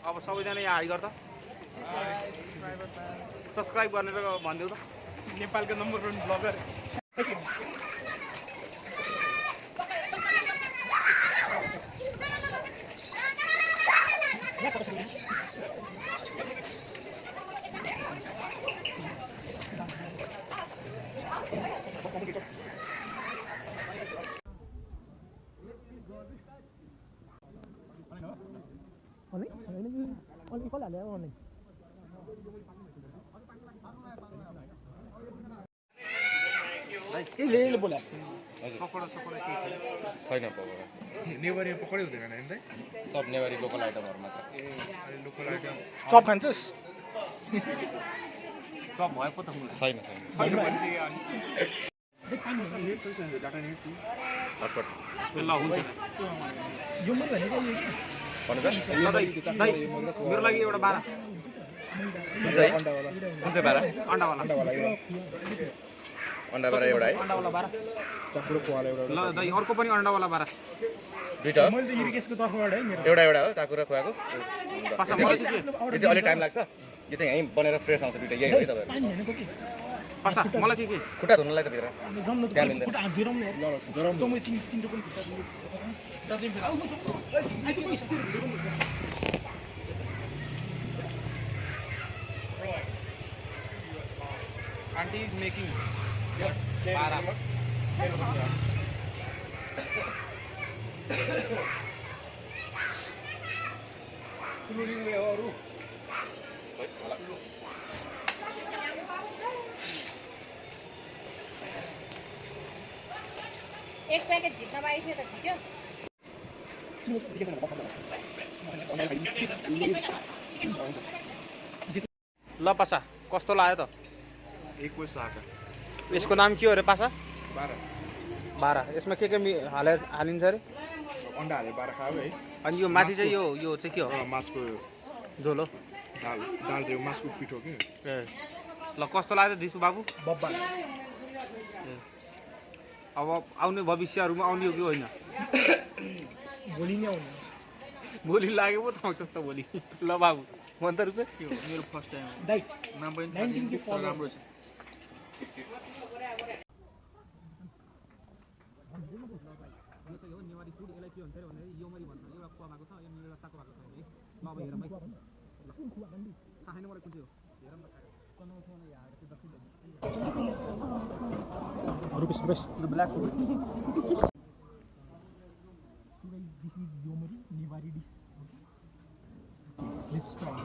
अब सबैजना यहाँ हाई गर त सब्सक्राइब गरेर भनिदेऊ त नेपालको नम्बर 1 ब्लगर यसले बोला पकोडा सकोडा के छ छैन पकोडा नेवारी पकोडै हुँदैन नि त सब नेवारी लोकल आइटमहरु मात्र अहिले लोकल आइटम चप खान्छस् चप भयो पो त छैन छैन भने चाहिँ नेट छ डाटा नेट हटस्पट ल हुन्छ यो मैले भनेको भन्नु त ल दाइ मेरो लागि एउटा 12 कुन चाहिँ बारा अन्डावाला अन्डा बारा एउटा है अन्डावाला 12 चक्रो कोवाला एउटा ल दाइ अर्को पनि अन्डावाला 12 दुईटा हो मैले त इरिगेसको तर्फबाट है मेरो एउटा एउटा हो चाकु र खुवाको पासा मलाई चाहिँ यो चाहिँ अलि टाइम लाग्छ यो चाहिँ यहीँ बनेर फ्रेस आउँछ दुईटा यही हो है तपाईहरु पानी हेर्नुको के पासा मलाई चाहिँ के खुट्टा धुनलाई त भित्र जम्नु त्यहाँ लिँदैन। खुट्टा हात दिरौँ न त म तिम्रो पनि खुट्टा दिनु आन्टी इज मेकिङ 12 एक पैकेट झिक्कामा आइथियो त झिक्यो ल पासा कस्तो लाग्यो त एक पैसा आका यसको नाम के हो रे पासा 12 12 यसमा के हालिन्छ रे अन्डा हालेर 12 खायो है अनि यो माथि चाहिँ यो चाहिँ के हो मासको झोल हो दाल दाल रे मासको पिठो के ए ल कस्तो लाग्यो दिसु बाबु बब्बा अब आउने भविष्यहरूमा आउने हो कि होइन भोलि नै आउने भोलि लाग्यो पो त आउँछस् त भोलि ल बाबु भन त रुपे मेरो फर्स्ट टाइम दाइ नाम पनि 19 के फलो राम्रो छ नेवारी फुड यसलाई के भन्छ भने यो मरी भन्छ एउटा कुवा भएको छ यो एउटा साको भएको छ है ल अब हेरौँ है थाहा छैन मलाई कुन चाहिँ हो हेरौँ न रुपेश यो black food this is yomari Niwari dish let's try